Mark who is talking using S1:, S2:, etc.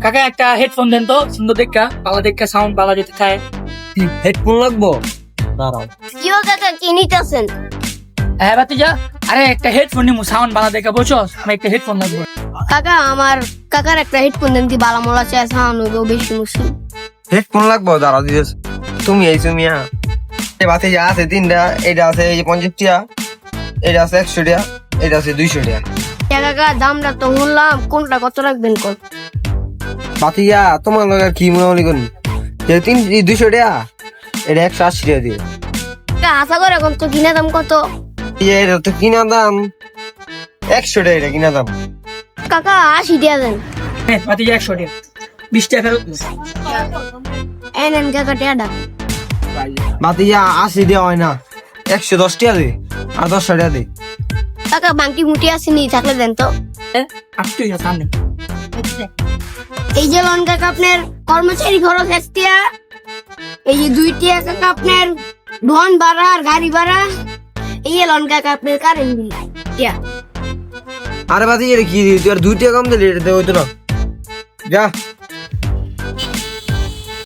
S1: কাকা একটা হেডফোন দেন তো, সুন্দর দেখা, ভালো দেখা, সাউন্ড ভালো যেতে থাকে।
S2: হেডফোন লাগবো? দাঁড়াও।
S3: কিও কাকা কি নিতেছেন?
S1: হ্যাঁ বাতিজা, আরে একটা হেডফোন নিমু, সাউন্ড ভালো দেখা, বুঝছো? আমি একটা হেডফোন লাগবে।
S3: কাকা আমার কাকার একটা হেডফোন দেন কি বালা মোলা চায় সাউন্ড হইব বেশি মুশকিল।
S2: হেডফোন লাগবো? দাঁড়াও দিয়েছ। তুমি এইছো মিয়া। বাতি যা আছে তিনটা, এটা আছে এই যে 50 টাকা, এটা আছে 100 টাকা, এটা আছে 200 টাকা।
S3: কাকা দামটা তো শুনলাম, কোনটা কত রাখবেন কত?
S2: বাতিজা তোমার লগে আর কি মনে করি, যে 200 টাকা, এটা 180 টাকা দিও।
S3: কাকা আশা করে এখন তো কিনা দাম কত?
S2: এই যে এটা তো কিনা দাম 100 টাকা, এটা কিনা দাম।
S3: কাকা 80 দিয়া দেন।
S1: হ্যাঁ বাতিজা 100 টাকা, 20 টাকা ফেরত।
S3: এই নেন কাকা টেয়াটা।
S2: বাতিজা 80 দেওয়া হয় না, 110 টাকা দে, আর 10 টাকা দে।
S3: কাকা বাংটি মুটি আসেনি, থাকলে দেন তো।
S1: আটকে গেছে সামনে।
S3: এই যে লন কাকা আপনার কর্মচারী খরচ 1 টাকা, এই যে 2 টাকা কাকা আপনার ধন ভাড়া আর গাড়ি ভাড়া, এই যে লন কাকা আপনার কারেন্ট বিল টিয়া।
S2: আরে বাতিজা এটা কি তুই আর 2 টাকা কম দিলি, এটা হইতো না। যা।